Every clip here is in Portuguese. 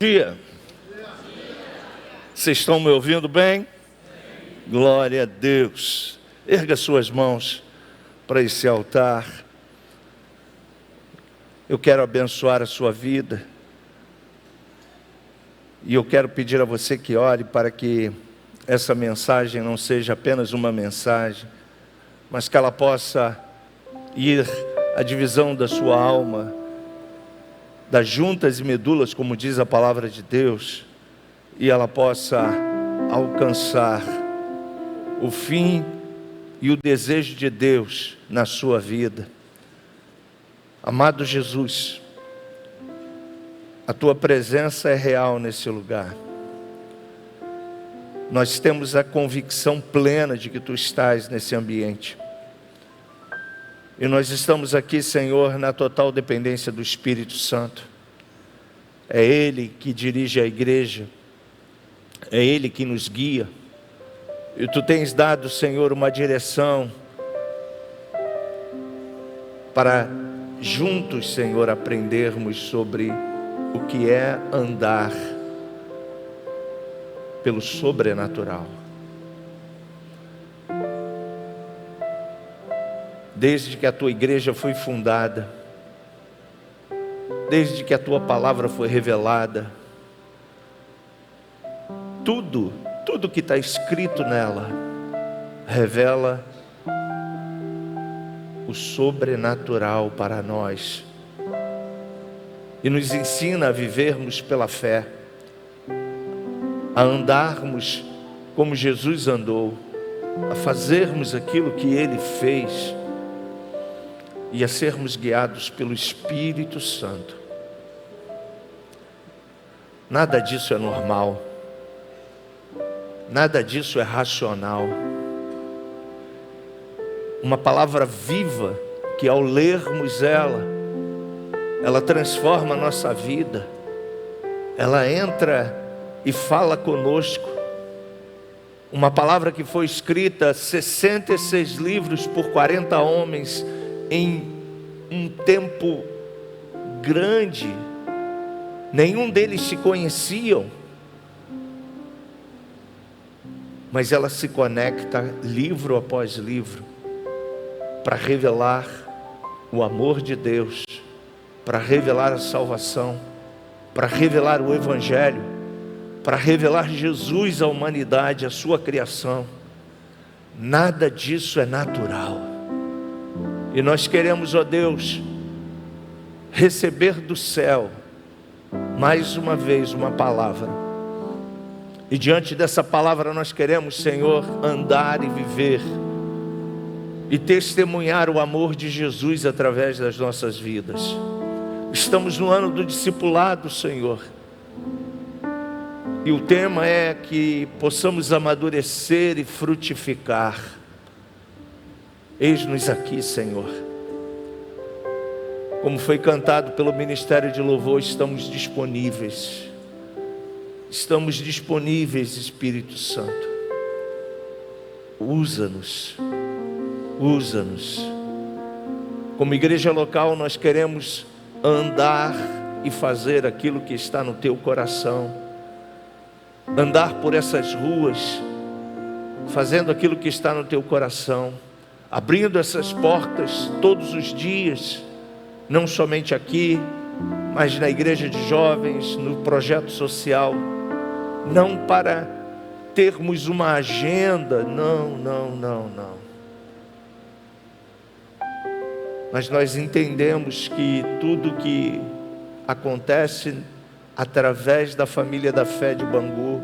Dia. Vocês estão me ouvindo bem? Glória a Deus. Erga suas mãos para esse altar. Eu quero abençoar a sua vida. E eu quero pedir a você que ore para que essa mensagem não seja apenas uma mensagem, mas que ela possa ir à divisão da sua alma, das juntas e medulas, como diz a palavra de Deus, e ela possa alcançar o fim e o desejo de Deus na sua vida. Amado Jesus, a tua presença é real nesse lugar. Nós temos a convicção plena de que tu estás nesse ambiente. E nós estamos aqui, Senhor, na total dependência do Espírito Santo. É Ele que dirige a igreja. É Ele que nos guia. E tu tens dado, Senhor, uma direção para juntos, Senhor, aprendermos sobre o que é andar pelo sobrenatural. Desde que a tua igreja foi fundada, desde que a tua palavra foi revelada, tudo que está escrito nela, revela o sobrenatural para nós. E nos ensina a vivermos pela fé, a andarmos como Jesus andou, a fazermos aquilo que Ele fez, e a sermos guiados pelo Espírito Santo. Nada disso é normal, nada disso é racional. Uma palavra viva, que ao lermos ela transforma a nossa vida, ela entra e fala conosco. Uma palavra que foi escrita 66 livros por 40 homens, em um tempo grande. Nenhum deles se conheciam, mas ela se conecta livro após livro para revelar o amor de Deus, para revelar a salvação, para revelar o Evangelho, para revelar Jesus à humanidade, à sua criação. Nada disso é natural. E nós queremos, ó Deus, receber do céu, mais uma vez, uma palavra. E diante dessa palavra nós queremos, Senhor, andar e viver, e testemunhar o amor de Jesus através das nossas vidas. Estamos no ano do discipulado, Senhor. E o tema é que possamos amadurecer e frutificar. Eis-nos aqui, Senhor. Como foi cantado pelo Ministério de Louvor, estamos disponíveis. Estamos disponíveis, Espírito Santo. Usa-nos. Usa-nos. Como igreja local, nós queremos andar e fazer aquilo que está no teu coração. Andar por essas ruas, fazendo aquilo que está no teu coração. Abrindo essas portas todos os dias, não somente aqui, mas na igreja de jovens, no projeto social, não para termos uma agenda, não. Mas nós entendemos que tudo que acontece através da família da fé de Bangu,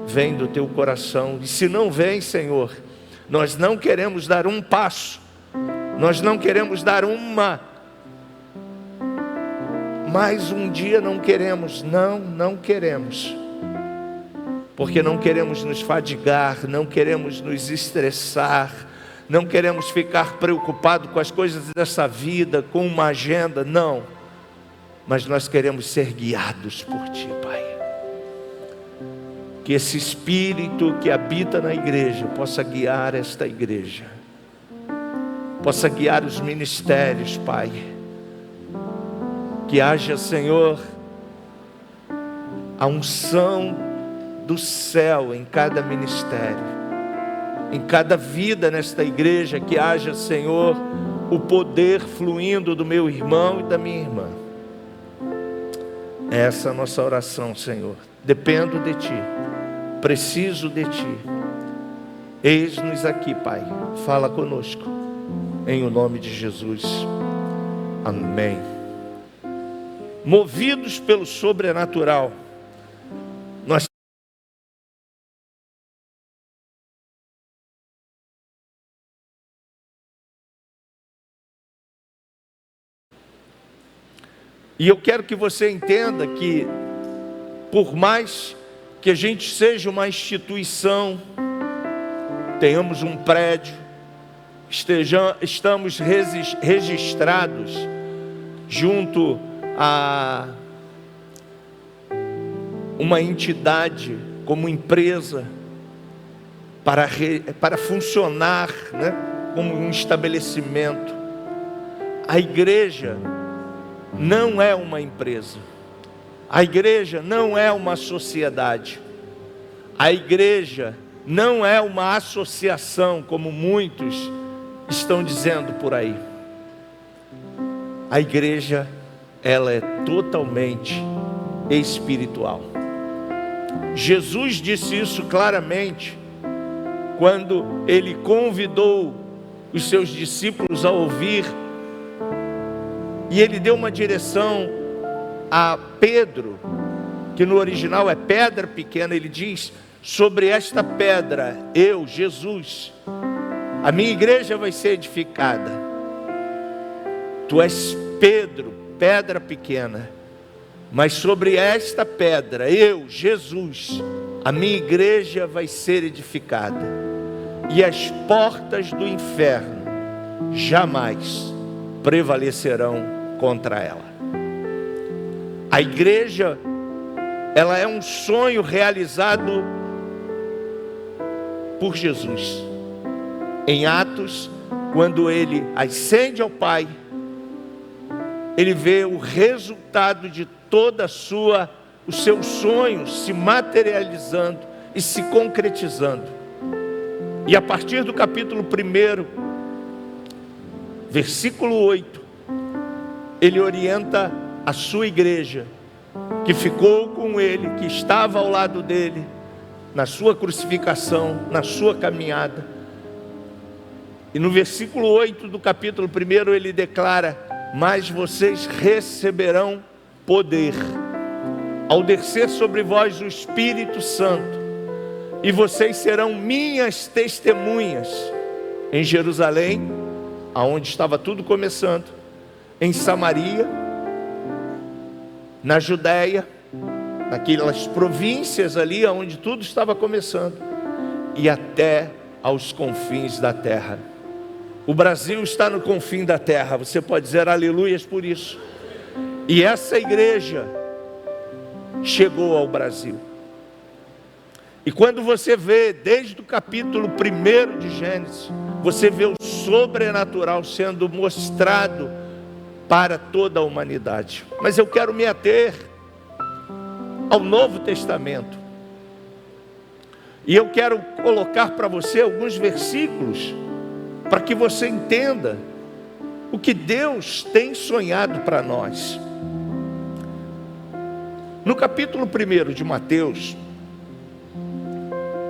vem do teu coração. E se não vem, Senhor, nós não queremos dar um passo, nós não queremos dar mais um dia, não queremos, não queremos, porque não queremos nos fadigar, não queremos nos estressar, não queremos ficar preocupados com as coisas dessa vida, com uma agenda, não, mas nós queremos ser guiados por Ti, Pai. Que esse Espírito que habita na igreja possa guiar esta igreja, possa guiar os ministérios, Pai. Que haja, Senhor, a unção do céu em cada ministério, em cada vida nesta igreja, que haja, Senhor, o poder fluindo do meu irmão e da minha irmã. Essa é a nossa oração, Senhor. Dependo de Ti, preciso de Ti. Eis-nos aqui, Pai, fala conosco, em o nome de Jesus, amém. Movidos pelo sobrenatural, nós e eu quero que você entenda que, por mais que a gente seja uma instituição, tenhamos um prédio, estamos registrados junto a uma entidade como empresa para funcionar, né, como um estabelecimento. A igreja não é uma empresa, a igreja não é uma sociedade, a igreja não é uma associação, como muitos estão dizendo por aí. A igreja, ela é totalmente espiritual. Jesus disse isso claramente quando Ele convidou os seus discípulos a ouvir, e Ele deu uma direção a Pedro, que no original é pedra pequena. Ele diz: sobre esta pedra, eu, Jesus, a minha igreja vai ser edificada. Tu és Pedro, pedra pequena, mas sobre esta pedra, eu, Jesus, a minha igreja vai ser edificada, e as portas do inferno jamais prevalecerão contra ela. A igreja, ela é um sonho realizado por Jesus. Em Atos, quando Ele ascende ao Pai, Ele vê o resultado de toda os seus sonhos se materializando e se concretizando. E a partir do capítulo 1, versículo 8, Ele orienta a sua igreja, que ficou com Ele, que estava ao lado dele, na sua crucificação, na sua caminhada. E no versículo 8 do capítulo 1, ele declara: mas vocês receberão poder, ao descer sobre vós o Espírito Santo, e vocês serão minhas testemunhas, em Jerusalém, aonde estava tudo começando, em Samaria, na Judéia, naquelas províncias ali onde tudo estava começando, e até aos confins da terra. O Brasil está no confim da terra, você pode dizer aleluias por isso. E essa igreja chegou ao Brasil. E quando você vê, desde o capítulo 1 de Gênesis, você vê o sobrenatural sendo mostrado para toda a humanidade. Mas eu quero me ater ao Novo Testamento, e eu quero colocar para você alguns versículos, para que você entenda o que Deus tem sonhado para nós. No capítulo 1 de Mateus,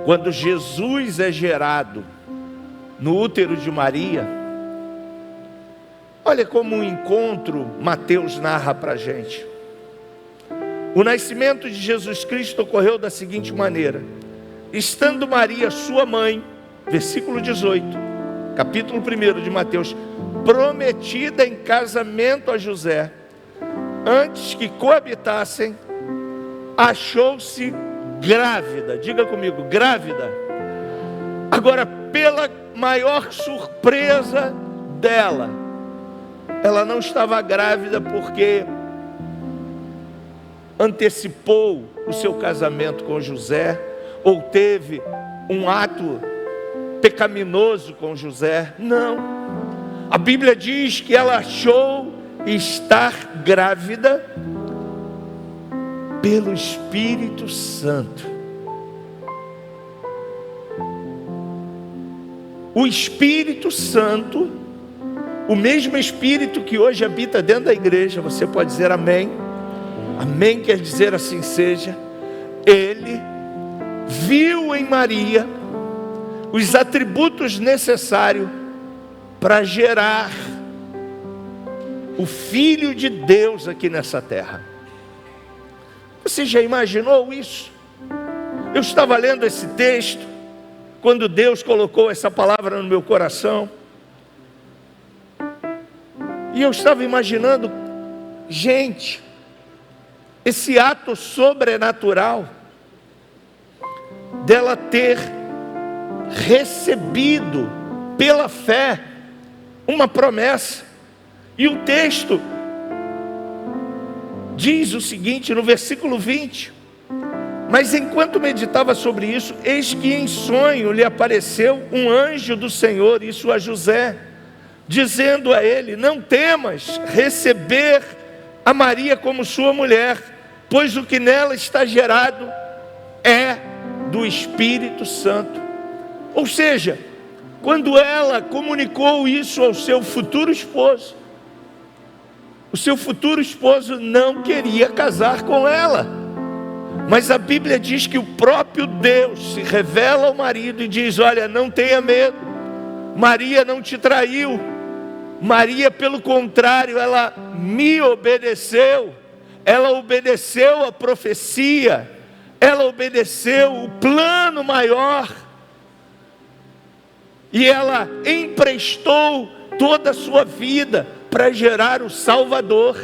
quando Jesus é gerado no útero de Maria, olha como um encontro Mateus narra para a gente. O nascimento de Jesus Cristo ocorreu da seguinte maneira: estando Maria, sua mãe, versículo 18, capítulo 1 de Mateus, prometida em casamento a José, antes que coabitassem, achou-se grávida. Diga comigo, grávida. Agora, pela maior surpresa dela, ela não estava grávida porque antecipou o seu casamento com José, ou teve um ato pecaminoso com José. Não, a Bíblia diz que ela achou estar grávida pelo Espírito Santo. O Espírito Santo, o mesmo Espírito que hoje habita dentro da igreja, você pode dizer amém? Amém quer dizer assim seja. Ele viu em Maria os atributos necessários para gerar o Filho de Deus aqui nessa terra. Você já imaginou isso? Eu estava lendo esse texto quando Deus colocou essa palavra no meu coração, e eu estava imaginando, gente, esse ato sobrenatural dela ter recebido pela fé uma promessa. E o texto diz o seguinte no versículo 20: mas enquanto meditava sobre isso, eis que em sonho lhe apareceu um anjo do Senhor, isso a José, dizendo a ele: não temas receber a Maria como sua mulher, pois o que nela está gerado é do Espírito Santo. Ou seja, quando ela comunicou isso ao seu futuro esposo, o seu futuro esposo não queria casar com ela. Mas a Bíblia diz que o próprio Deus se revela ao marido e diz: olha, não tenha medo, Maria não te traiu. Maria, pelo contrário, ela me obedeceu. Ela obedeceu a profecia. Ela obedeceu o plano maior. E ela emprestou toda a sua vida para gerar o Salvador.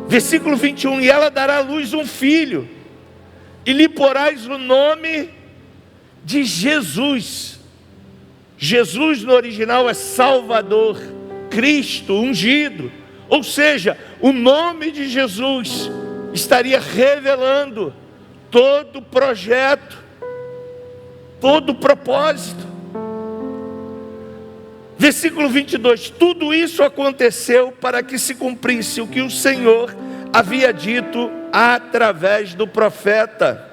Versículo 21, e ela dará à luz um filho, e lhe porás o nome de Jesus. Jesus no original é Salvador, Cristo, ungido. Ou seja, o nome de Jesus estaria revelando todo o projeto, todo o propósito. Versículo 22, tudo isso aconteceu para que se cumprisse o que o Senhor havia dito através do profeta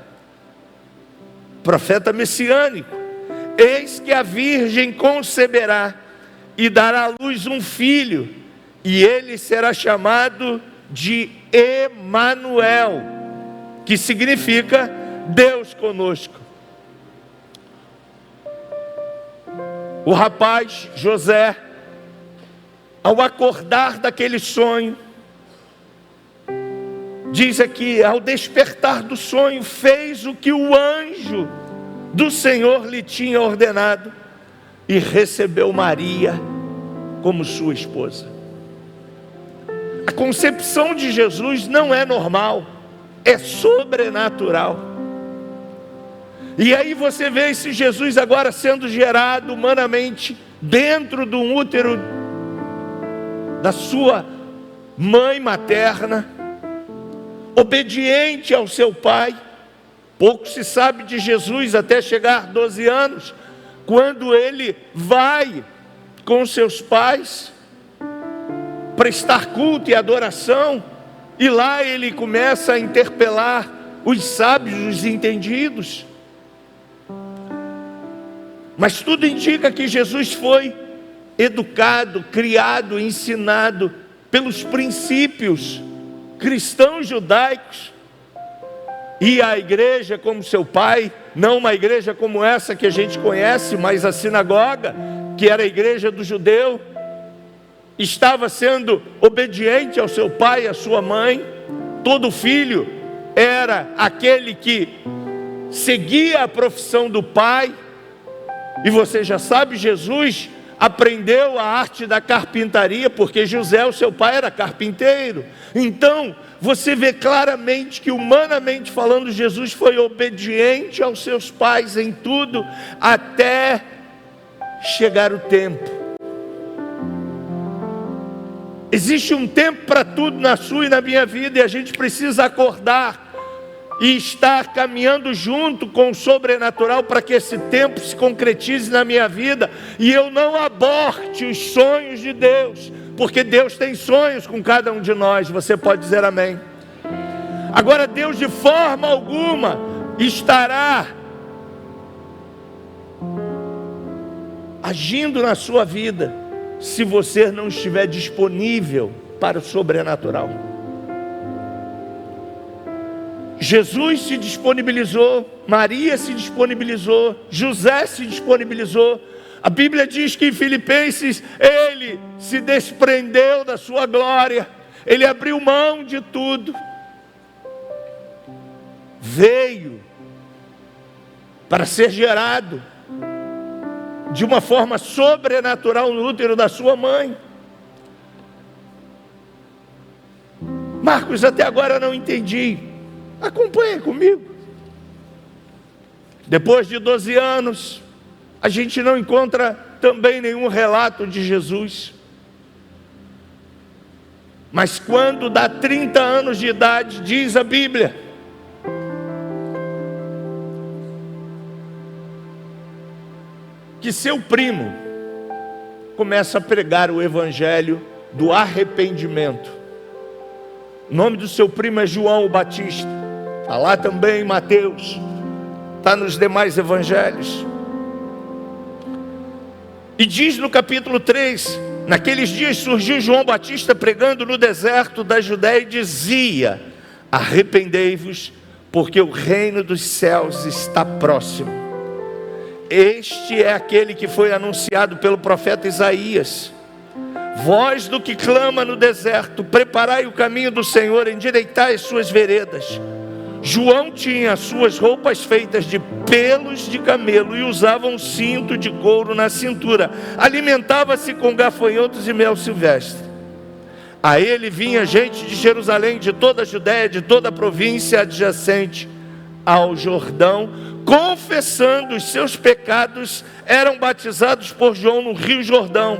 messiânico: eis que a virgem conceberá e dará à luz um filho, e ele será chamado de Emanuel, que significa Deus conosco. O rapaz José, ao acordar daquele sonho, diz aqui, ao despertar do sonho, fez o que o anjo do Senhor lhe tinha ordenado e recebeu Maria como sua esposa. A concepção de Jesus não é normal, é sobrenatural. E aí você vê esse Jesus agora sendo gerado humanamente dentro do útero da sua mãe materna, obediente ao seu pai. Pouco se sabe de Jesus até chegar 12 anos, quando ele vai com seus pais prestar culto e adoração, e lá ele começa a interpelar os sábios, os entendidos. Mas tudo indica que Jesus foi educado, criado, ensinado pelos princípios cristãos judaicos. E a igreja como seu pai, não uma igreja como essa que a gente conhece, mas a sinagoga, que era a igreja do judeu, estava sendo obediente ao seu pai e à sua mãe. Todo filho era aquele que seguia a profissão do pai. E você já sabe, Jesus aprendeu a arte da carpintaria, porque José, o seu pai, era carpinteiro. Então, você vê claramente que, humanamente falando, Jesus foi obediente aos seus pais em tudo, até chegar o tempo. Existe um tempo para tudo na sua e na minha vida, e a gente precisa acordar e estar caminhando junto com o sobrenatural para que esse tempo se concretize na minha vida e eu não aborte os sonhos de Deus, porque Deus tem sonhos com cada um de nós. Você pode dizer amém? Agora, Deus de forma alguma estará agindo na sua vida se você não estiver disponível para o sobrenatural. Jesus se disponibilizou, Maria se disponibilizou, José se disponibilizou. A Bíblia diz que em Filipenses ele se desprendeu da sua glória, ele abriu mão de tudo, veio para ser gerado de uma forma sobrenatural no útero da sua mãe. Marcos, até agora não entendi. Acompanhe comigo. Depois de 12 anos, a gente não encontra também nenhum relato de Jesus. Mas quando dá 30 anos de idade, diz a Bíblia, que seu primo começa a pregar o evangelho do arrependimento. O nome do seu primo é João o Batista. Está lá também em Mateus, está nos demais evangelhos. E diz no capítulo 3, naqueles dias surgiu João Batista pregando no deserto da Judéia e dizia: arrependei-vos, porque o reino dos céus está próximo. Este é aquele que foi anunciado pelo profeta Isaías. Voz do que clama no deserto, preparai o caminho do Senhor, endireitai as suas veredas. João tinha suas roupas feitas de pelos de camelo e usava um cinto de couro na cintura. Alimentava-se com gafanhotos e mel silvestre. A ele vinha gente de Jerusalém, de toda a Judéia, de toda a província adjacente ao Jordão, confessando os seus pecados, eram batizados por João no Rio Jordão.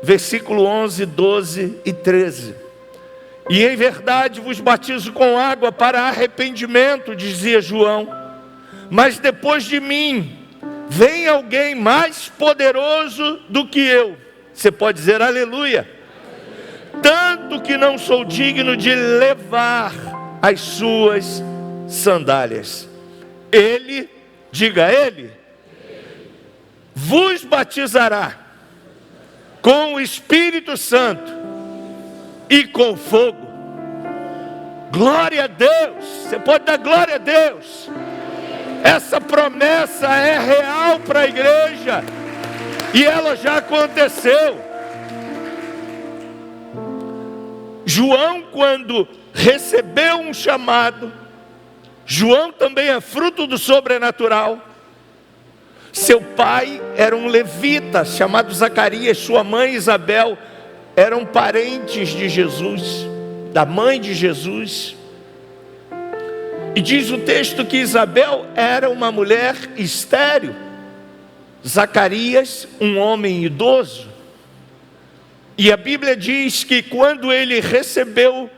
Versículo 11, 12 e 13. E em verdade vos batizo com água para arrependimento, dizia João, mas depois de mim vem alguém mais poderoso do que eu. Você pode dizer aleluia. Tanto que não sou digno de levar as suas sandálias. Ele, diga ele, vos batizará com o Espírito Santo e com fogo. Glória a Deus. Você pode dar glória a Deus. Essa promessa é real para a igreja e ela já aconteceu. João, quando recebeu um chamado, João também é fruto do sobrenatural. Seu pai era um levita chamado Zacarias, sua mãe Isabel eram parentes de Jesus, da mãe de Jesus. E diz o texto que Isabel era uma mulher estéril, Zacarias um homem idoso. E a Bíblia diz que quando ele recebeu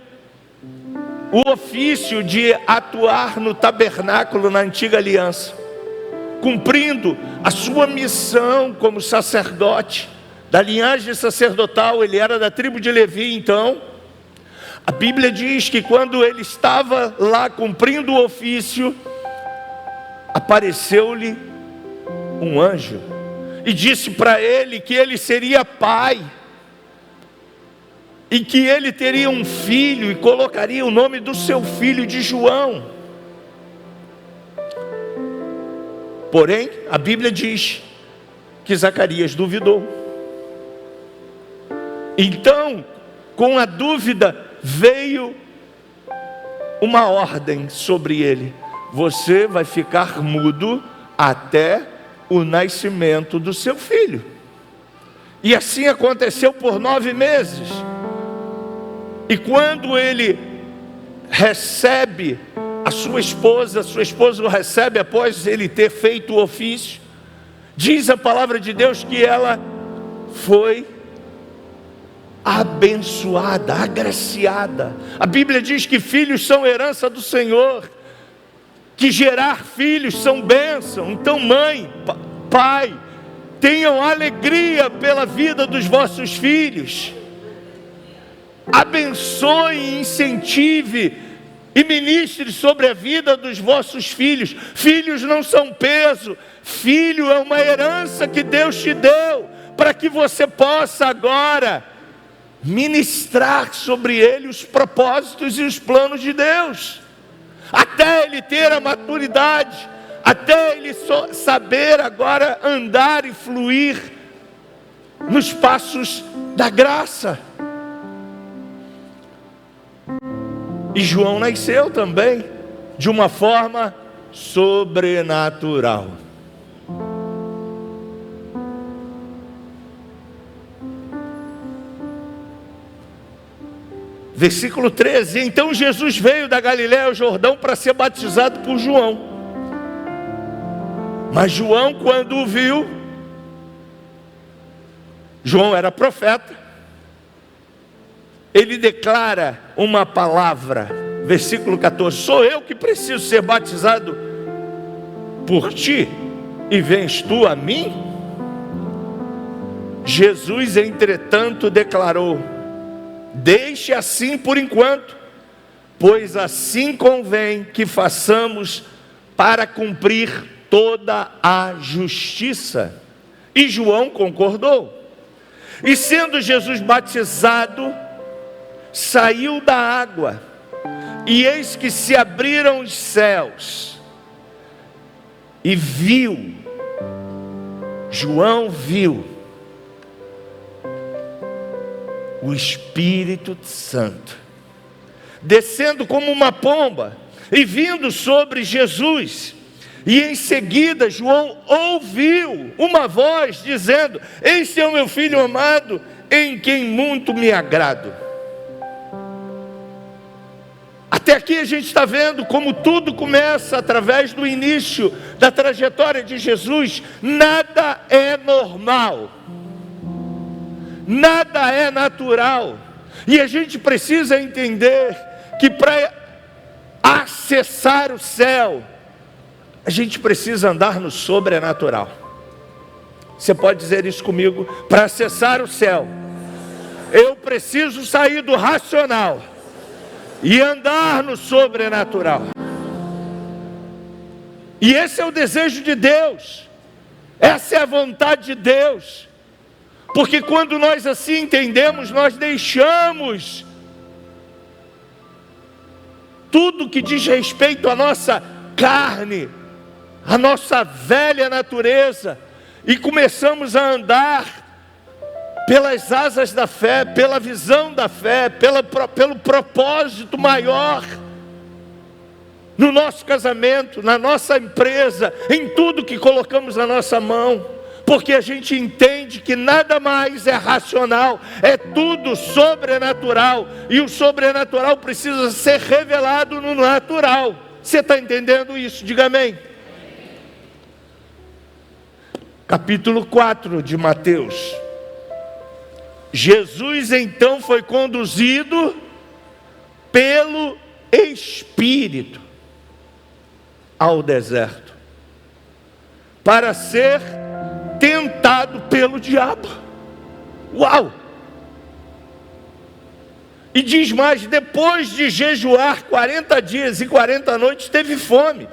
o ofício de atuar no tabernáculo na antiga aliança, cumprindo a sua missão como sacerdote, da linhagem sacerdotal, ele era da tribo de Levi. Então, a Bíblia diz que quando ele estava lá cumprindo o ofício, apareceu-lhe um anjo e disse para ele que ele seria pai, e que ele teria um filho e colocaria o nome do seu filho de João. Porém, a Bíblia diz que Zacarias duvidou. Então, com a dúvida, veio uma ordem sobre ele: você vai ficar mudo até o nascimento do seu filho. E assim aconteceu por 9 meses. E quando ele recebe a sua esposa o recebe após ele ter feito o ofício, diz a palavra de Deus que ela foi abençoada, agraciada. A Bíblia diz que filhos são herança do Senhor. que gerar filhos são bênção. Então, mãe, pai, tenham alegria pela vida dos vossos filhos. Abençoe, incentive e ministre sobre a vida dos vossos filhos. Filhos não são peso. Filho é uma herança que Deus te deu, para que você possa agora ministrar sobre ele os propósitos e os planos de Deus, até ele ter a maturidade, até ele saber agora andar e fluir nos passos da graça. E João nasceu também de uma forma sobrenatural. Versículo 13: então Jesus veio da Galiléia ao Jordão para ser batizado por João. Mas João, quando o viu, João era profeta, ele declara uma palavra, versículo 14: sou eu que preciso ser batizado por ti, e vens tu a mim? Jesus, entretanto, declarou: deixe assim por enquanto, pois assim convém que façamos para cumprir toda a justiça. E João concordou. E sendo Jesus batizado, saiu da água, e eis que se abriram os céus, e viu, João viu o Espírito Santo descendo como uma pomba e vindo sobre Jesus. E em seguida João ouviu uma voz dizendo: este é o meu filho amado, em quem muito me agrado. Até aqui a gente está vendo como tudo começa através do início da trajetória de Jesus. Nada é normal, nada é natural, e a gente precisa entender que para acessar o céu, a gente precisa andar no sobrenatural. Você pode dizer isso comigo? Para acessar o céu, eu preciso sair do racional e andar no sobrenatural. E esse é o desejo de Deus, essa é a vontade de Deus. Porque quando nós assim entendemos, nós deixamos tudo que diz respeito à nossa carne, à nossa velha natureza, e começamos a andar pelas asas da fé, pela visão da fé, pelo propósito maior, no nosso casamento, na nossa empresa, em tudo que colocamos na nossa mão. Porque a gente entende que nada mais é racional, é tudo sobrenatural, e o sobrenatural precisa ser revelado no natural. Você está entendendo isso? Diga amém. Capítulo 4 de Mateus. Jesus então foi conduzido pelo Espírito ao deserto, para ser tentado pelo diabo. Uau! E diz mais: depois de jejuar 40 dias e 40 noites, teve fome.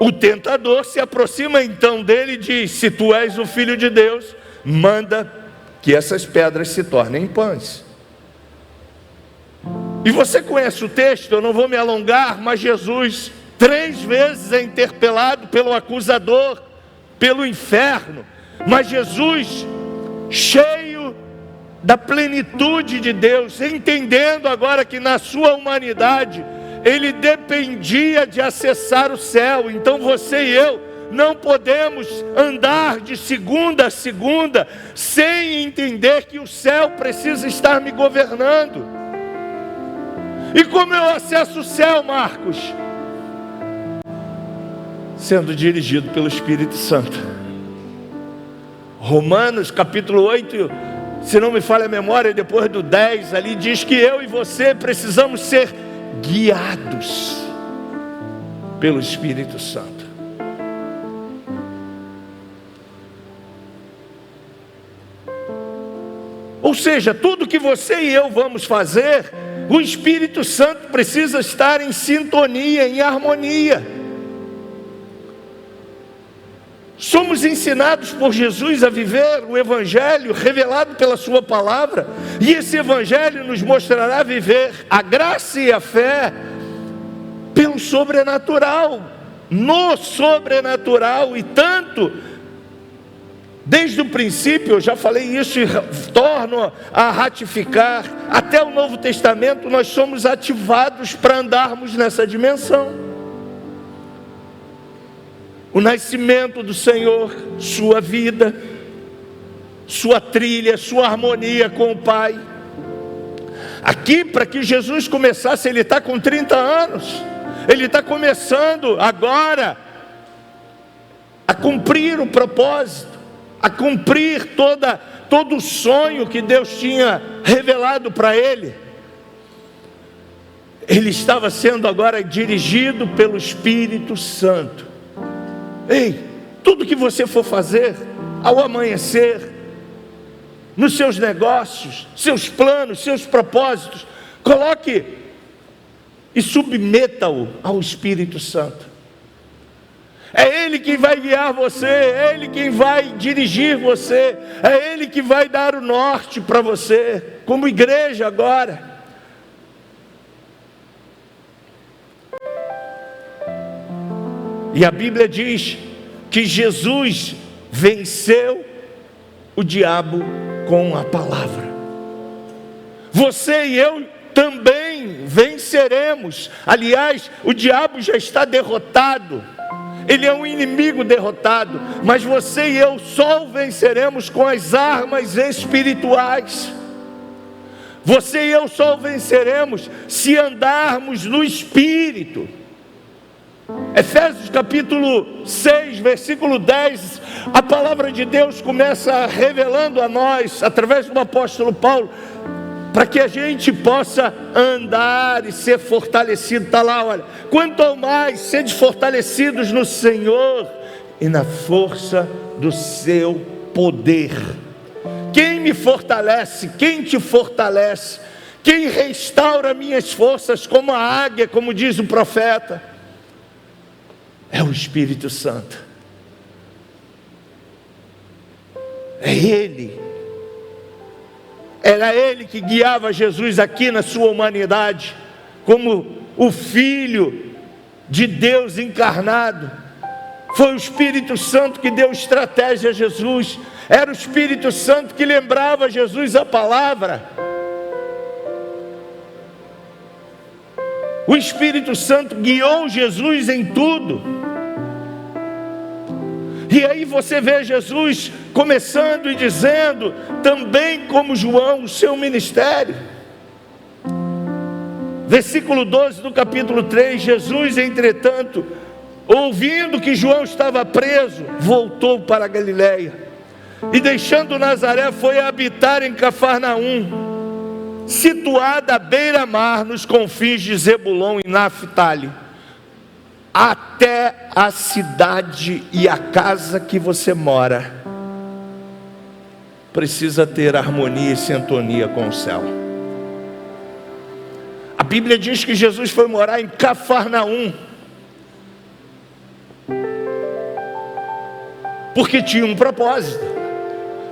O tentador se aproxima então dele e diz: se tu és o Filho de Deus, manda que essas pedras se tornem pães. E você conhece o texto, eu não vou me alongar, mas Jesus 3 vezes é interpelado pelo acusador, pelo inferno. Mas Jesus, cheio da plenitude de Deus, entendendo agora que na sua humanidade ele dependia de acessar o céu. Então você e eu não podemos andar de segunda a segunda sem entender que o céu precisa estar me governando. E como eu acesso o céu, Marcos? Sendo dirigido pelo Espírito Santo. Romanos capítulo 8, se não me falha a memória, depois do 10 ali, diz que eu e você precisamos ser guiados pelo Espírito Santo. Ou seja, tudo que você e eu vamos fazer, o Espírito Santo precisa estar em sintonia, em harmonia. Somos ensinados por Jesus a viver o Evangelho revelado pela sua palavra, e esse Evangelho nos mostrará viver a graça e a fé pelo sobrenatural, no sobrenatural. E tanto, desde o princípio, eu já falei isso e torno a ratificar, até o Novo Testamento nós somos ativados para andarmos nessa dimensão. O nascimento do Senhor, sua vida, sua trilha, sua harmonia com o Pai. Aqui, para que Jesus começasse, ele está com 30 anos, ele está começando agora a cumprir o propósito, a cumprir todo o sonho que Deus tinha revelado para ele. Ele estava sendo agora dirigido pelo Espírito Santo. Ei, tudo que você for fazer ao amanhecer, nos seus negócios, seus planos, seus propósitos, coloque e submeta-o ao Espírito Santo. É Ele quem vai guiar você, é Ele quem vai dirigir você, é Ele que vai dar o norte para você, como igreja agora. E a Bíblia diz que Jesus venceu o diabo com a palavra. Você e eu também venceremos. Aliás, o diabo já está derrotado. Ele é um inimigo derrotado. Mas você e eu só o venceremos com as armas espirituais. Você e eu só o venceremos se andarmos no Espírito. Efésios capítulo 6, versículo 10, a palavra de Deus começa revelando a nós, através do apóstolo Paulo, para que a gente possa andar e ser fortalecido. Está lá, olha: quanto ao mais, sede fortalecidos no Senhor e na força do seu poder. Quem me fortalece? Quem te fortalece? Quem restaura minhas forças como a águia, como diz o profeta? É o Espírito Santo. É Ele. Era Ele que guiava Jesus aqui na sua humanidade, como o Filho de Deus encarnado. Foi o Espírito Santo que deu estratégia a Jesus. Era o Espírito Santo que lembrava a Jesus a palavra. O Espírito Santo guiou Jesus em tudo. E aí você vê Jesus começando e dizendo, também como João, o seu ministério. Versículo 12 do capítulo 3, Jesus, entretanto, ouvindo que João estava preso, voltou para a Galileia. E deixando Nazaré, foi habitar em Cafarnaum, situada à beira-mar, nos confins de Zebulon e Naftali, até a cidade e a casa que você mora precisa ter harmonia e sintonia com o céu. A Bíblia diz que Jesus foi morar em Cafarnaum, porque tinha um propósito.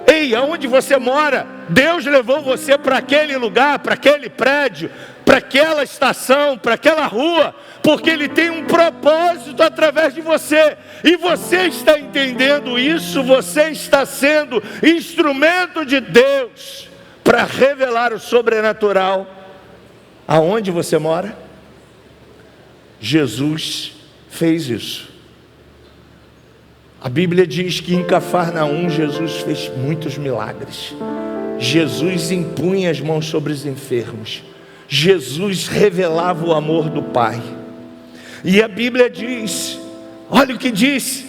Ei, aonde você mora, Deus levou você para aquele lugar, para aquele prédio, para aquela estação, para aquela rua, porque Ele tem um propósito através de você. E você está entendendo isso? Você está sendo instrumento de Deus para revelar o sobrenatural aonde você mora? Jesus fez isso. A Bíblia diz que em Cafarnaum Jesus fez muitos milagres. Jesus impunha as mãos sobre os enfermos. Jesus revelava o amor do Pai. E a Bíblia diz, olha o que diz: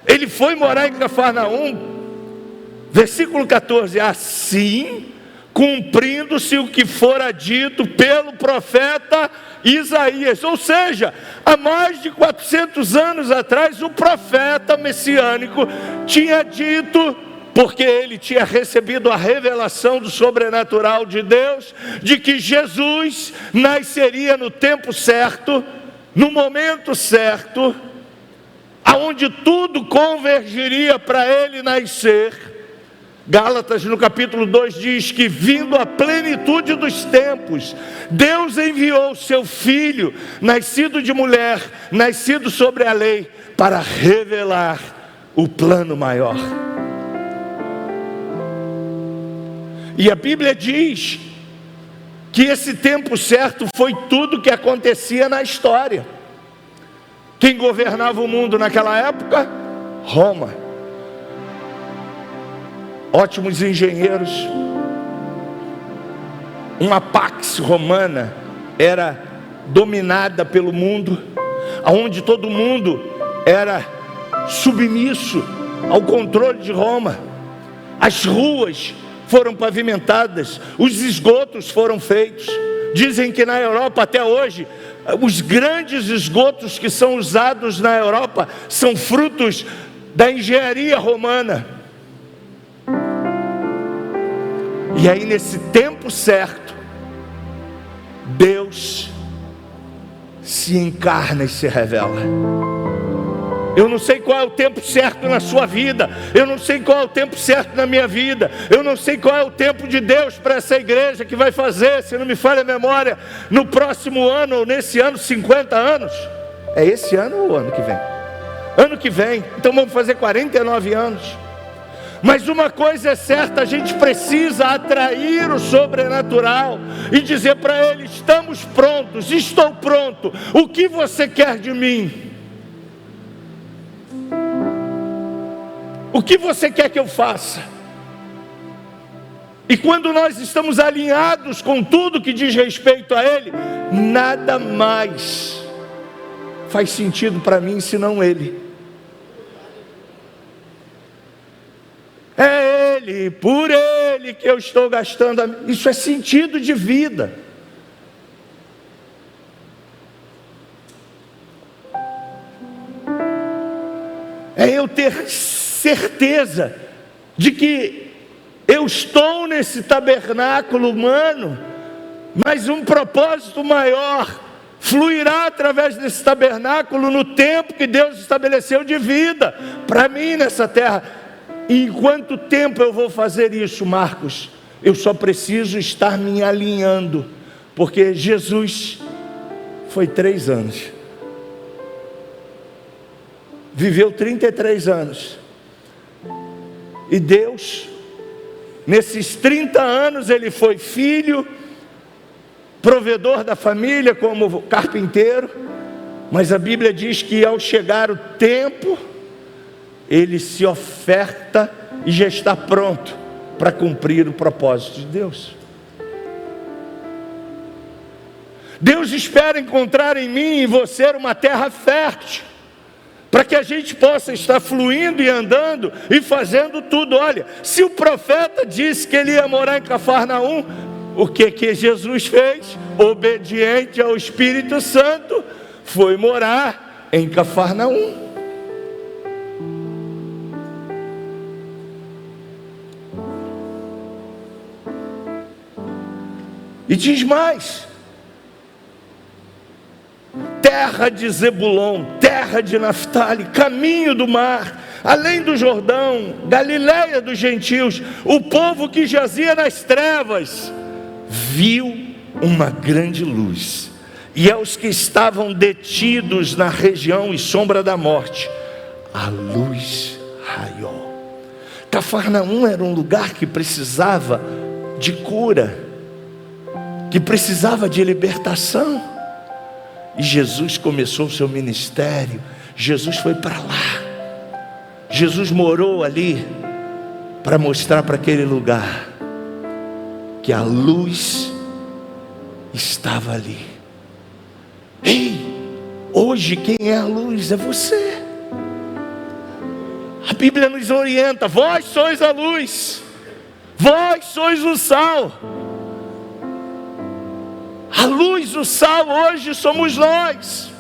Ele foi morar em Cafarnaum, versículo 14: assim cumprindo-se o que fora dito pelo profeta Isaías. Ou seja, há mais de 400 anos atrás, o profeta messiânico tinha dito, porque ele tinha recebido a revelação do sobrenatural de Deus, de que Jesus nasceria no tempo certo, no momento certo, aonde tudo convergiria para ele nascer. Gálatas no capítulo 2 diz que, vindo a plenitude dos tempos, Deus enviou o seu Filho, nascido de mulher, nascido sobre a lei, para revelar o plano maior. E a Bíblia diz que esse tempo certo foi tudo que acontecia na história. Quem governava o mundo naquela época? Roma. Ótimos engenheiros. Uma pax romana era dominada pelo mundo, onde todo mundo era submisso ao controle de Roma. As ruas foram pavimentadas, os esgotos foram feitos. Dizem que na Europa até hoje, os grandes esgotos que são usados na Europa são frutos da engenharia romana. E aí, nesse tempo certo, Deus se encarna e se revela. Eu não sei qual é o tempo certo na sua vida, eu não sei qual é o tempo certo na minha vida, eu não sei qual é o tempo de Deus para essa igreja que vai fazer, se não me falha a memória, no próximo ano ou nesse ano, 50 anos. É esse ano ou o ano que vem? Ano que vem, então vamos fazer 49 anos. Mas uma coisa é certa, a gente precisa atrair o sobrenatural e dizer para ele: estamos prontos, estou pronto, o que você quer de mim? O que você quer que eu faça? E quando nós estamos alinhados com tudo que diz respeito a ele, nada mais faz sentido para mim senão ele. É ele, por ele que eu estou gastando. Isso é sentido de vida. É eu ter certeza de que eu estou nesse tabernáculo humano, mas um propósito maior fluirá através desse tabernáculo no tempo que Deus estabeleceu de vida para mim nessa terra. E em quanto tempo eu vou fazer isso, Marcos? Eu só preciso estar me alinhando, porque Jesus foi 3 anos, viveu 33 anos, e Deus, nesses 30 anos, ele foi filho, provedor da família como carpinteiro, mas a Bíblia diz que ao chegar o tempo, ele se oferta e já está pronto para cumprir o propósito de Deus. Deus espera encontrar em mim e em você uma terra fértil, para que a gente possa estar fluindo e andando e fazendo tudo. Olha, se o profeta disse que ele ia morar em Cafarnaum, o que Jesus fez? Obediente ao Espírito Santo, foi morar em Cafarnaum. E diz mais: terra de Zebulon, terra de Naftali, caminho do mar, além do Jordão, Galileia dos gentios, o povo que jazia nas trevas viu uma grande luz, e aos que estavam detidos na região e sombra da morte, a luz raiou. Cafarnaum era um lugar que precisava de cura, que precisava de libertação, e Jesus começou o seu ministério. Jesus foi para lá, Jesus morou ali, para mostrar para aquele lugar que a luz estava ali. Ei, hoje quem é a luz? É você. A Bíblia nos orienta: vós sois a luz, Vós sois o sal. A luz, o sal, hoje somos nós.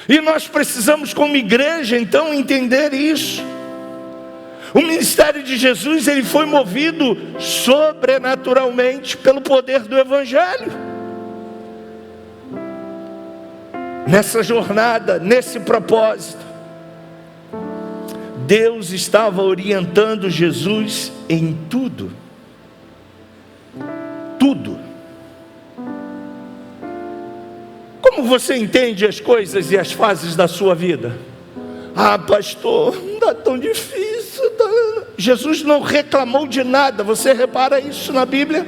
E nós precisamos, como igreja, então, entender isso. O ministério de Jesus, ele foi movido sobrenaturalmente pelo poder do Evangelho. Nessa jornada, nesse propósito, Deus estava orientando Jesus em tudo. Tudo. Como você entende as coisas e as fases da sua vida? Ah, pastor, não está tão difícil. Jesus não reclamou de nada. Você repara isso na Bíblia?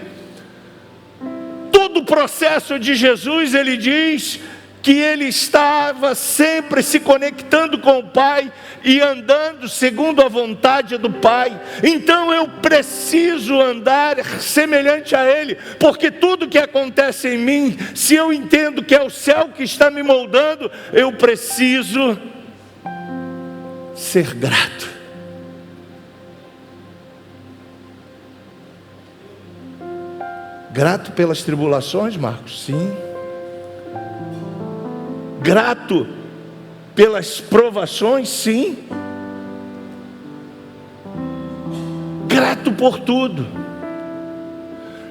Todo o processo de Jesus, ele diz que ele estava sempre se conectando com o Pai e andando segundo a vontade do Pai. Então eu preciso andar semelhante a Ele, porque tudo que acontece em mim, se eu entendo que é o céu que está me moldando, eu preciso ser grato. Grato pelas tribulações, Marcos? Sim. Grato pelas provações? Sim. Grato por tudo.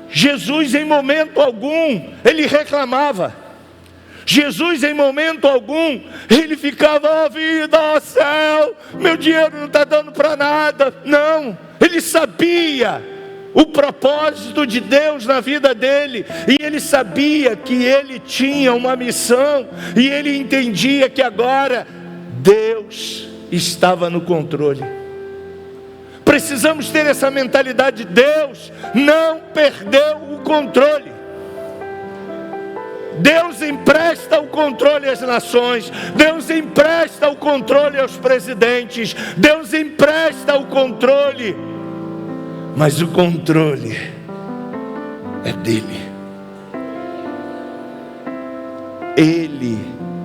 Jesus, em momento algum, ele reclamava. Jesus, em momento algum, ele ficava: ó vida, ó céu, meu dinheiro não está dando para nada. Não, ele sabia o propósito de Deus na vida dele, e ele sabia que ele tinha uma missão, e ele entendia que agora Deus estava no controle. Precisamos ter essa mentalidade: Deus não perdeu o controle. Deus empresta o controle às nações, Deus empresta o controle aos presidentes, Deus empresta o controle, mas o controle é dele. Ele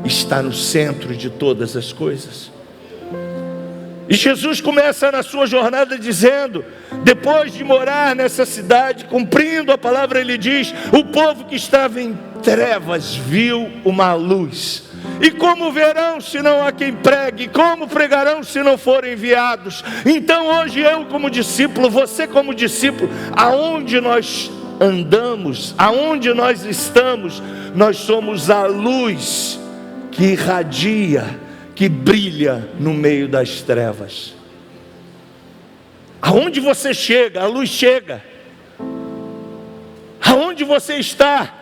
está no centro de todas as coisas. E Jesus começa na sua jornada dizendo, depois de morar nessa cidade, cumprindo a palavra, ele diz: o povo que estava em trevas viu uma luz. E como verão se não há quem pregue? Como pregarão se não forem enviados? Então hoje eu como discípulo, você como discípulo, aonde nós andamos, aonde nós estamos, nós somos a luz que irradia, que brilha no meio das trevas. Aonde você chega, a luz chega. Aonde você está,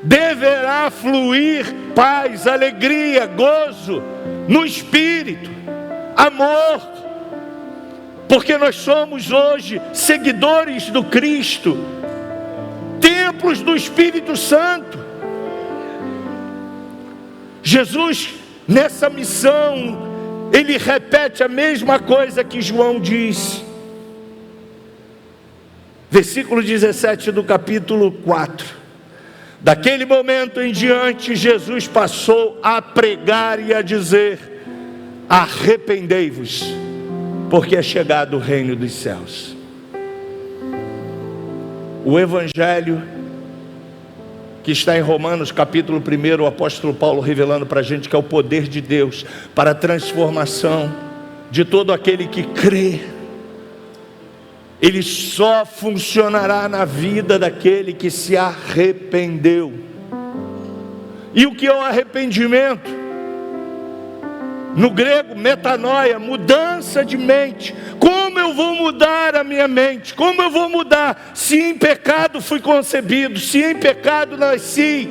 deverá fluir paz, alegria, gozo no Espírito, amor, porque nós somos hoje seguidores do Cristo, templos do Espírito Santo. Jesus, nessa missão, ele repete a mesma coisa que João diz, versículo 17 do capítulo 4. Daquele momento em diante, Jesus passou a pregar e a dizer: arrependei-vos, porque é chegado o reino dos céus. O Evangelho que está em Romanos capítulo 1, o apóstolo Paulo revelando para a gente que é o poder de Deus para a transformação de todo aquele que crê. Ele só funcionará na vida daquele que se arrependeu. E o que é o arrependimento? No grego, metanoia, mudança de mente. Como eu vou mudar a minha mente? Como eu vou mudar? Se em pecado fui concebido, se em pecado nasci,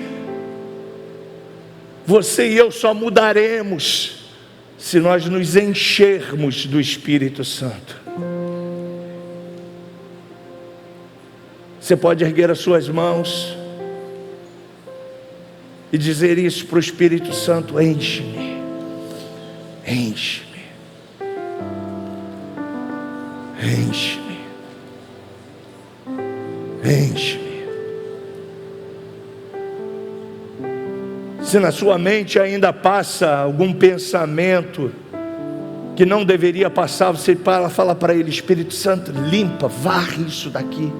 você e eu só mudaremos se nós nos enchermos do Espírito Santo. Você pode erguer as suas mãos e dizer isso para o Espírito Santo: enche-me, enche-me, enche-me, enche-me. Se na sua mente ainda passa algum pensamento que não deveria passar, você fala para ele: Espírito Santo, limpa, varre isso daqui,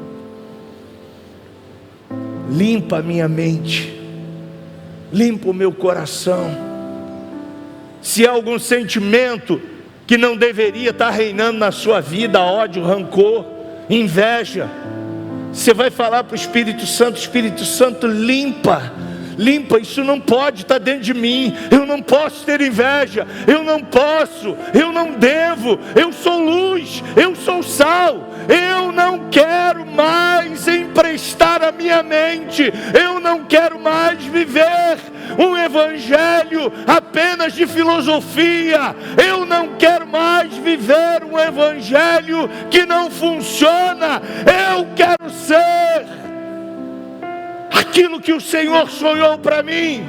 limpa a minha mente, limpa o meu coração. Se há algum sentimento que não deveria estar reinando na sua vida, ódio, rancor, inveja, você vai falar para o Espírito Santo: Espírito Santo, limpa, isso não pode estar dentro de mim. Eu não posso ter inveja, eu não posso, eu não devo, eu sou luz, eu sou sal. Eu não quero mais emprestar a minha mente, eu não quero mais viver um evangelho apenas de filosofia, eu não quero mais viver um evangelho que não funciona. Eu quero ser aquilo que o Senhor sonhou para mim,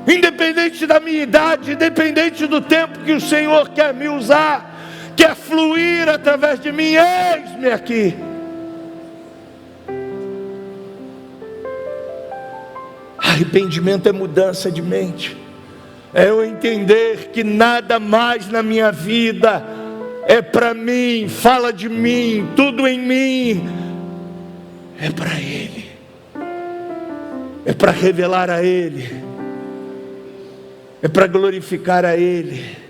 independente da minha idade, independente do tempo que o Senhor quer me usar, quer fluir através de mim. Eis-me aqui. Arrependimento é mudança de mente, é eu entender que nada mais na minha vida é para mim, fala de mim, tudo em mim é para Ele, é para revelar a Ele, é para glorificar a Ele.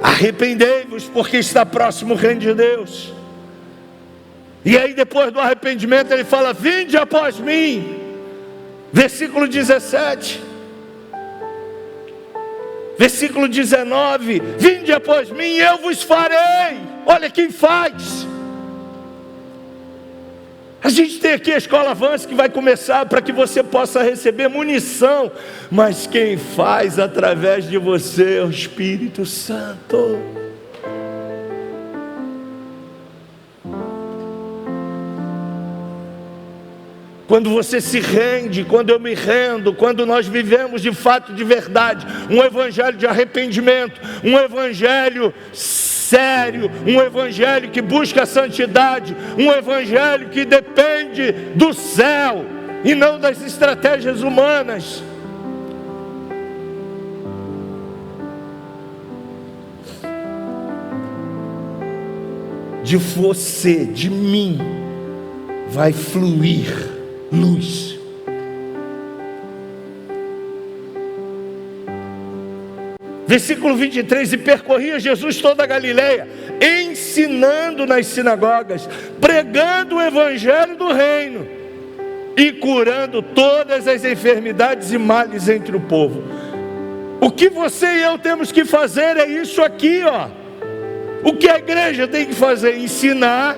Arrependei-vos, porque está próximo o reino de Deus. E aí, depois do arrependimento, ele fala: vinde após mim. Versículo 17. Versículo 19: vinde após mim, eu vos farei. Olha quem faz. A gente tem aqui a Escola Avance, que vai começar para que você possa receber munição, mas quem faz através de você é o Espírito Santo. Quando você se rende, quando eu me rendo, quando nós vivemos de fato, de verdade, um evangelho de arrependimento, um evangelho sério, um evangelho que busca a santidade, um evangelho que depende do céu e não das estratégias humanas. De você, de mim, vai fluir luz. Versículo 23: e percorria Jesus toda a Galileia, ensinando nas sinagogas, pregando o evangelho do reino e curando todas as enfermidades e males entre o povo. O que você e eu temos que fazer é isso aqui, ó. O que a igreja tem que fazer? Ensinar,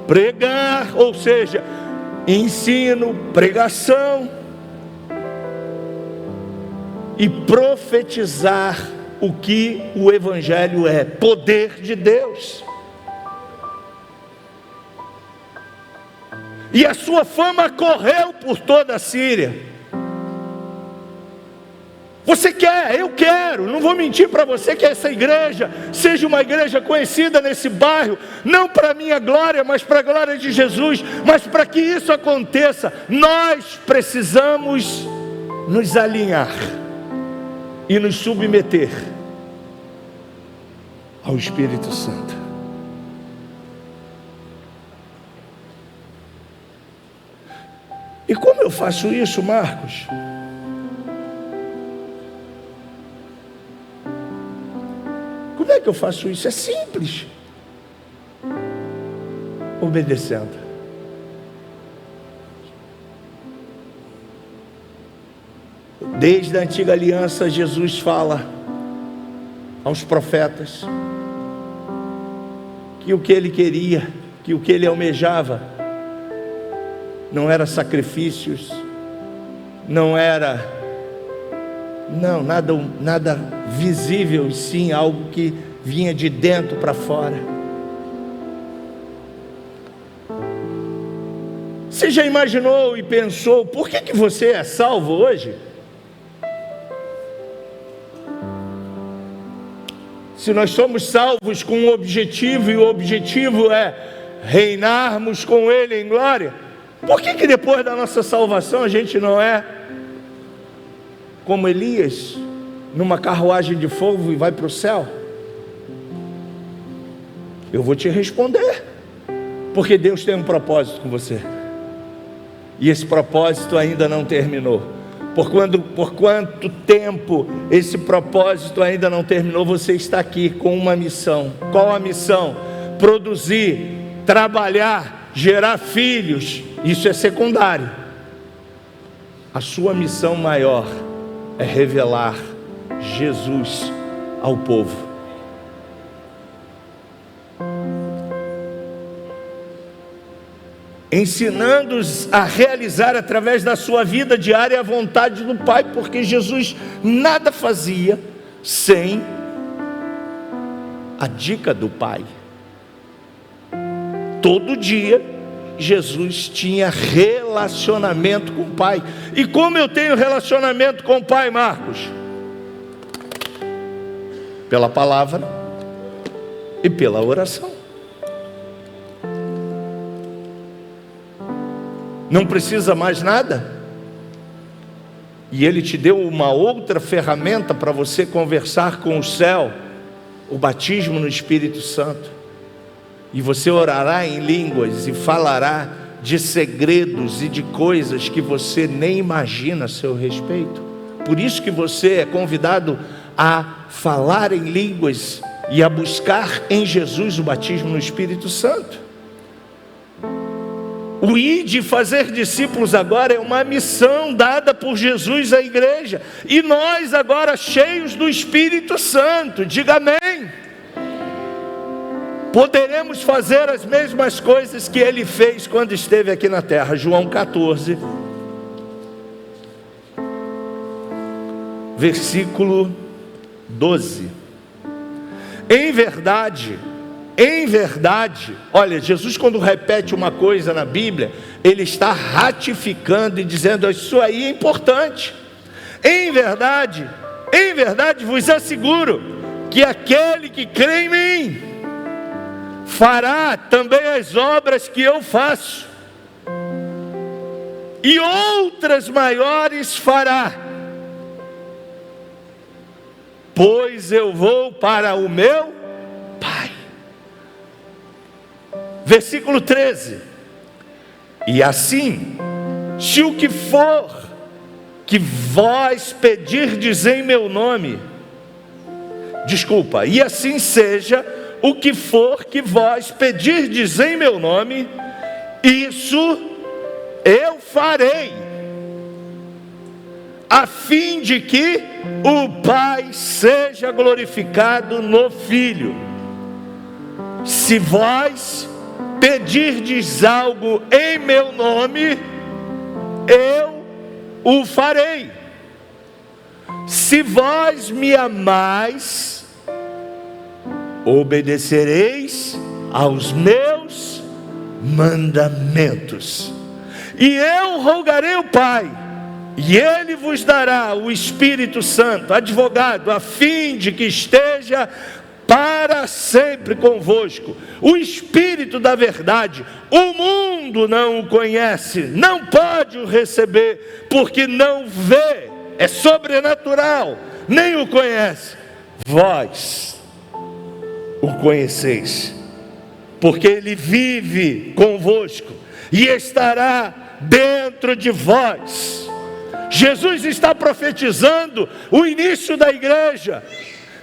pregar, ou seja, ensino, pregação, e profetizar o que o evangelho é: poder de Deus. E a sua fama correu por toda a Síria. Você quer, eu quero, não vou mentir para você, que essa igreja seja uma igreja conhecida nesse bairro, não para a minha glória, mas para a glória de Jesus. Mas para que isso aconteça, nós precisamos nos alinhar e nos submeter ao Espírito Santo. E como eu faço isso, Marcos? Como é que eu faço isso? É simples. Obedecendo. Desde a antiga aliança, Jesus fala aos profetas que o que ele queria, que o que ele almejava, não era sacrifícios, não era nada visível, sim algo que vinha de dentro para fora. Você já imaginou e pensou por que você é salvo hoje? Se nós somos salvos com um objetivo, e o objetivo é reinarmos com Ele em glória, Por que depois da nossa salvação a gente não é como Elias, numa carruagem de fogo e vai para o céu? Eu vou te responder. Porque Deus tem um propósito com você. E esse propósito ainda não terminou. Por quanto tempo esse propósito ainda não terminou, você está aqui com uma missão. Qual a missão? Produzir, trabalhar, gerar filhos. Isso é secundário. A sua missão maior é revelar Jesus ao povo. Ensinando-os a realizar através da sua vida diária a vontade do Pai, porque Jesus nada fazia sem a dica do Pai. Todo dia Jesus tinha relacionamento com o Pai. E como eu tenho relacionamento com o Pai, Marcos? Pela palavra e pela oração. Não precisa mais nada? E Ele te deu uma outra ferramenta para você conversar com o céu, o batismo no Espírito Santo. E você orará em línguas e falará de segredos e de coisas que você nem imagina a seu respeito. Por isso que você é convidado a falar em línguas e a buscar em Jesus o batismo no Espírito Santo. O ir de fazer discípulos agora é uma missão dada por Jesus à igreja. E nós agora cheios do Espírito Santo, diga amém. Poderemos fazer as mesmas coisas que Ele fez quando esteve aqui na terra. João 14, versículo 12. Em verdade, olha, Jesus quando repete uma coisa na Bíblia, Ele está ratificando e dizendo, isso aí é importante. Em verdade vos asseguro, que aquele que crê em mim, fará também as obras que eu faço, e outras maiores fará, pois eu vou para o meu Pai. Versículo 13. E assim, se o que for que vós pedirdes em meu nome, e assim seja, o que for que vós pedirdes em meu nome, isso eu farei, a fim de que o Pai seja glorificado no Filho. Se vós pedirdes algo em meu nome, eu o farei. Se vós me amais, obedecereis aos meus mandamentos. E eu rogarei ao Pai, e Ele vos dará o Espírito Santo, advogado, a fim de que esteja para sempre convosco. O Espírito da verdade, o mundo não o conhece, não pode o receber, porque não vê, é sobrenatural, nem o conhece. Vós o conheceis, porque Ele vive convosco e estará dentro de vós. Jesus está profetizando o início da igreja.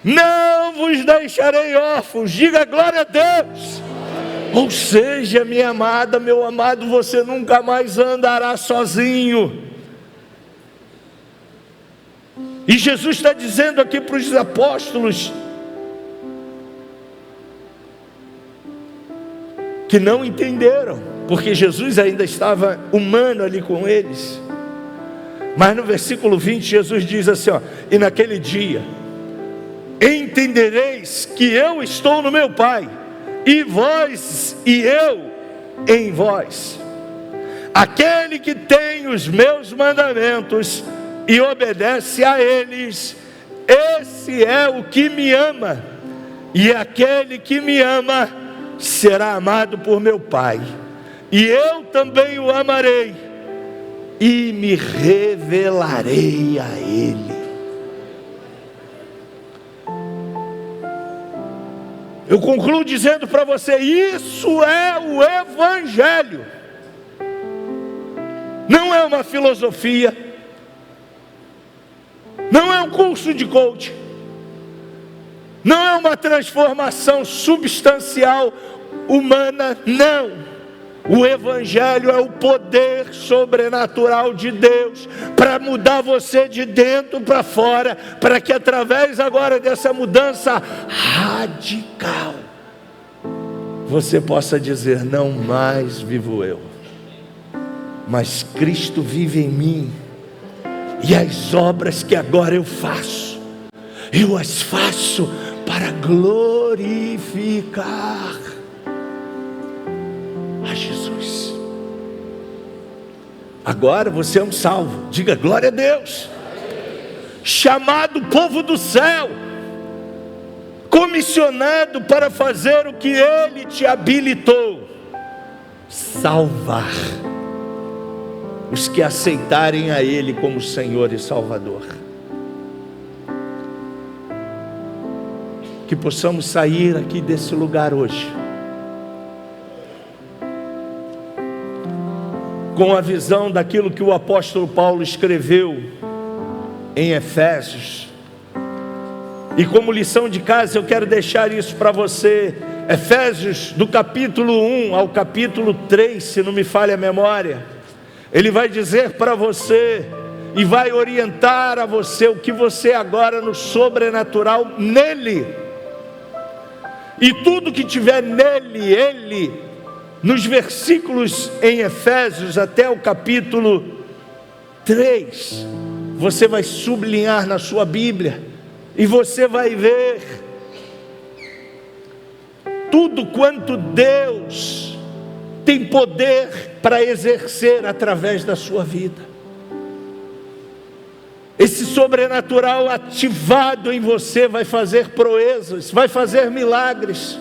Não vos deixarei órfãos, diga glória a Deus. Ou seja, minha amada, meu amado, você nunca mais andará sozinho. E Jesus está dizendo aqui para os apóstolos que não entenderam, porque Jesus ainda estava humano ali com eles. Mas no versículo 20 Jesus diz assim, e naquele dia entendereis que eu estou no meu Pai, e vós e eu em vós. Aquele que tem os meus mandamentos e obedece a eles, esse é o que me ama, e aquele que me ama será amado por meu Pai, e eu também o amarei, e me revelarei a ele. Eu concluo dizendo para você, isso é o Evangelho. Não é uma filosofia, não é um curso de coaching, não é uma transformação substancial humana, não. O Evangelho é o poder sobrenatural de Deus para mudar você de dentro para fora, para que através agora dessa mudança radical, você possa dizer, não mais vivo eu, mas Cristo vive em mim, e as obras que agora eu as faço para glorificar a Jesus. Agora você é um salvo, diga glória a Deus, chamado povo do céu, comissionado para fazer o que Ele te habilitou, salvar os que aceitarem a Ele como Senhor e Salvador. Que possamos sair aqui desse lugar hoje com a visão daquilo que o apóstolo Paulo escreveu em Efésios. E como lição de casa eu quero deixar isso para você. Efésios do capítulo 1 ao capítulo 3, se não me falha a memória, ele vai dizer para você e vai orientar a você o que você agora no sobrenatural nele, e tudo que tiver nele, ele, nos versículos em Efésios até o capítulo 3, você vai sublinhar na sua Bíblia, e você vai ver tudo quanto Deus tem poder para exercer através da sua vida. Esse sobrenatural ativado em você vai fazer proezas, vai fazer milagres.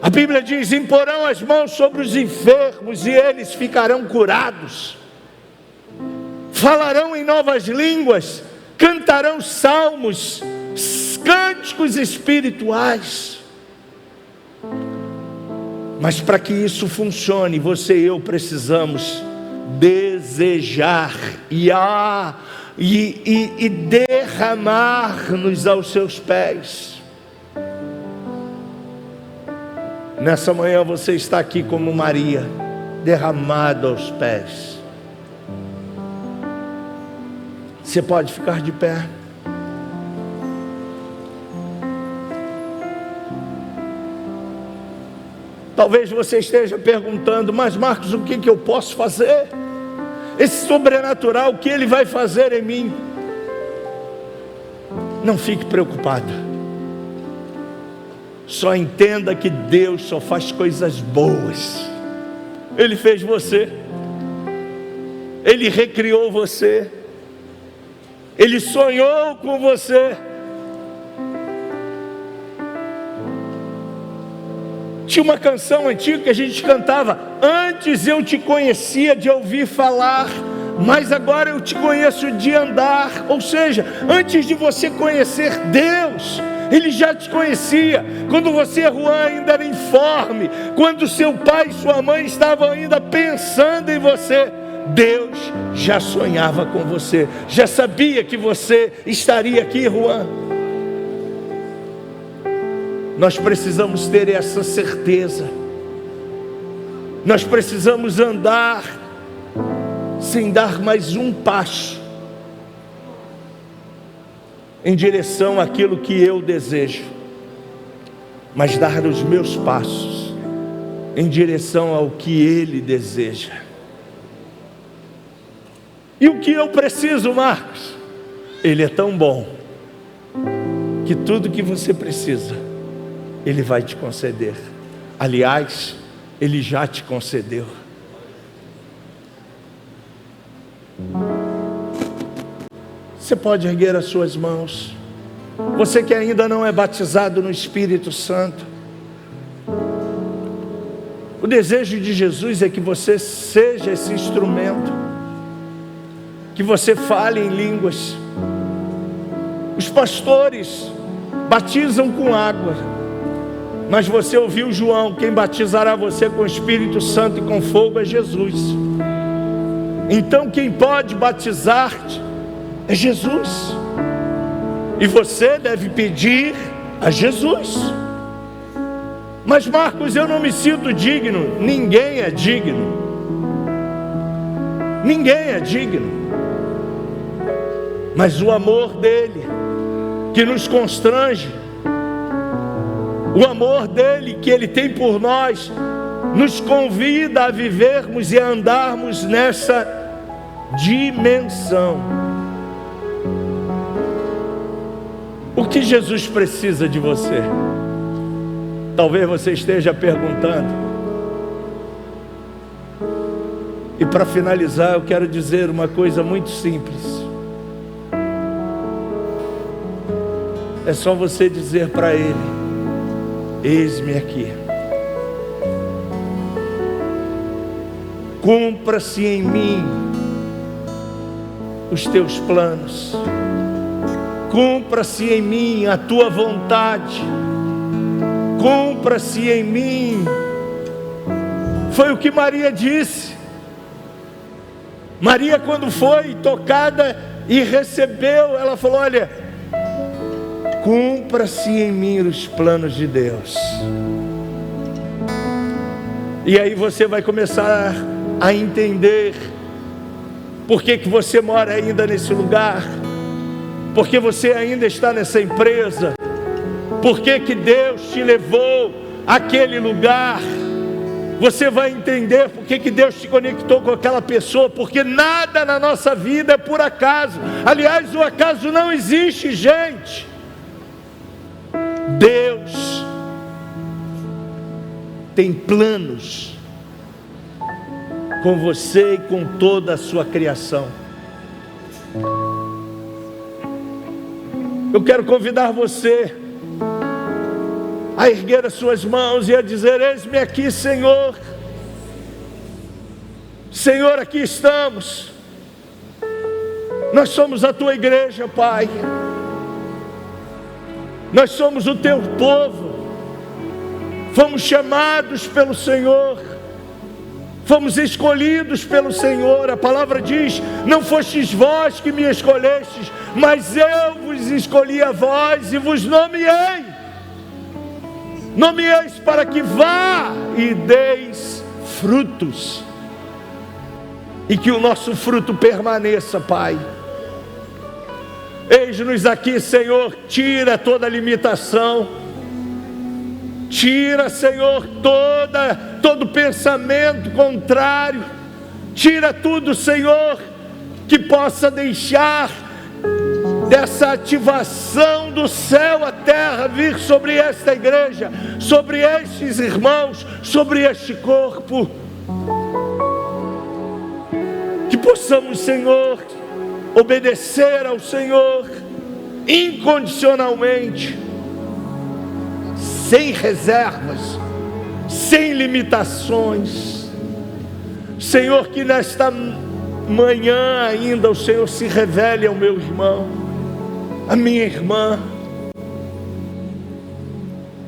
A Bíblia diz, imporão as mãos sobre os enfermos e eles ficarão curados. Falarão em novas línguas, cantarão salmos, cânticos espirituais. Mas para que isso funcione, você e eu precisamos desejar e derramar-nos aos seus pés. Nessa manhã você está aqui como Maria, derramada aos pés. Você pode ficar de pé. Talvez você esteja perguntando, mas Marcos, o que eu posso fazer? Esse sobrenatural, o que Ele vai fazer em mim? Não fique preocupado. Só entenda que Deus só faz coisas boas. Ele fez você, Ele recriou você, Ele sonhou com você. Tinha uma canção antiga que a gente cantava, antes eu te conhecia de ouvir falar, mas agora eu te conheço de andar. Ou seja, antes de você conhecer Deus, Ele já te conhecia. Quando você, Juan, ainda era informe, quando seu pai e sua mãe estavam ainda pensando em você, Deus já sonhava com você, já sabia que você estaria aqui, Juan. Nós precisamos ter essa certeza. Nós precisamos andar sem dar mais um passo em direção àquilo que eu desejo, mas dar os meus passos em direção ao que Ele deseja. E o que eu preciso, Marcos? Ele é tão bom que tudo que você precisa Ele vai te conceder. Aliás, Ele já te concedeu. Você pode erguer as suas mãos. Você que ainda não é batizado no Espírito Santo, O desejo de Jesus é que você seja esse instrumento, que você fale em línguas. Os pastores batizam com água, mas você ouviu João: quem batizará você com o Espírito Santo e com fogo é Jesus. Então quem pode batizar-te é Jesus, e você deve pedir a Jesus. Mas Marcos, eu não me sinto digno. Ninguém é digno. Ninguém é digno. Mas o amor dele, que nos constrange, o amor dele que ele tem por nós, nos convida a vivermos e a andarmos nessa dimensão. O que Jesus precisa de você? Talvez você esteja perguntando. E para finalizar, eu quero dizer uma coisa muito simples. É só você dizer para Ele: eis-me aqui. Cumpra-se em mim os teus planos. Cumpra-se em mim a tua vontade. Cumpra-se em mim. Foi o que Maria disse. Maria, quando foi tocada e recebeu, ela falou: olha, cumpra-se em mim os planos de Deus. E aí você vai começar a entender por que você mora ainda nesse lugar, por que você ainda está nessa empresa, por que Deus te levou àquele lugar. Você vai entender por que Deus te conectou com aquela pessoa, porque nada na nossa vida é por acaso. Aliás, o acaso não existe, gente. Deus tem planos com você e com toda a sua criação. Eu quero convidar você a erguer as suas mãos e a dizer: eis-me aqui, Senhor. Senhor, aqui estamos. Nós somos a tua igreja, Pai. Nós somos o teu povo. Fomos chamados pelo Senhor. Fomos escolhidos pelo Senhor. A palavra diz: não fostes vós que me escolhestes, mas eu vos escolhi a vós e vos nomeei. Nomeeis para que vá e deis frutos, e que o nosso fruto permaneça, Pai. Eis-nos aqui, Senhor. Tira toda limitação. Tira, Senhor, todo pensamento contrário. Tira tudo, Senhor, que possa deixar dessa ativação do céu à terra vir sobre esta igreja, sobre estes irmãos, sobre este corpo. Que possamos, Senhor, obedecer ao Senhor incondicionalmente, sem reservas, sem limitações. Senhor, que nesta manhã ainda o Senhor se revele ao meu irmão, à minha irmã,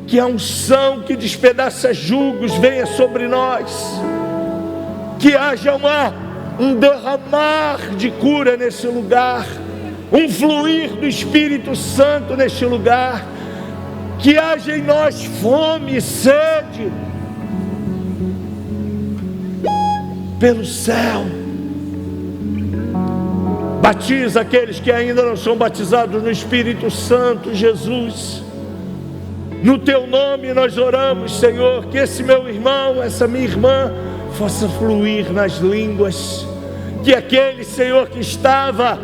que a unção que despedaça julgos venha sobre nós, que haja um derramar de cura nesse lugar, um fluir do Espírito Santo neste lugar, que haja em nós fome e sede pelo céu. Batiza aqueles que ainda não são batizados no Espírito Santo, Jesus. No teu nome nós oramos, Senhor, que esse meu irmão, essa minha irmã, possa fluir nas línguas. Que aquele, Senhor, que estava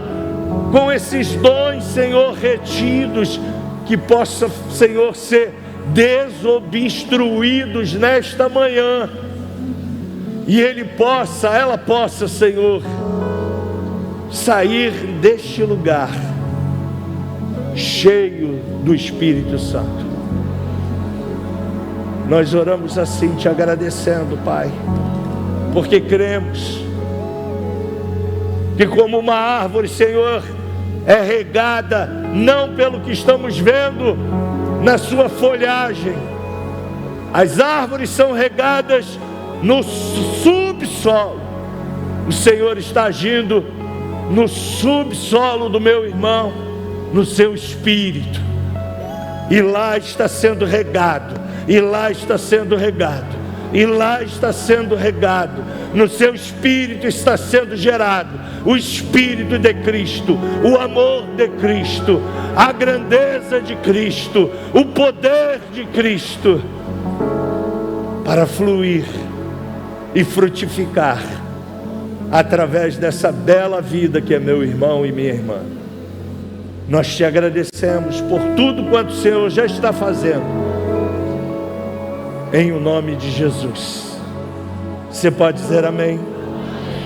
com esses dons, Senhor, retidos, que possa, Senhor, ser desobstruídos nesta manhã, e ela possa, Senhor, sair deste lugar cheio do Espírito Santo. Nós oramos assim, te agradecendo, Pai, porque cremos que como uma árvore, Senhor, é regada não pelo que estamos vendo na sua folhagem. As árvores são regadas no subsolo. O Senhor está agindo no subsolo do meu irmão, no seu espírito. E lá está sendo regado, e lá está sendo regado, e lá está sendo regado. No seu espírito está sendo gerado o Espírito de Cristo, o amor de Cristo, a grandeza de Cristo, o poder de Cristo, para fluir e frutificar através dessa bela vida que é meu irmão e minha irmã. Nós te agradecemos por tudo quanto o Senhor já está fazendo, em o nome de Jesus. Você pode dizer amém?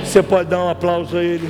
Você pode dar um aplauso a Ele?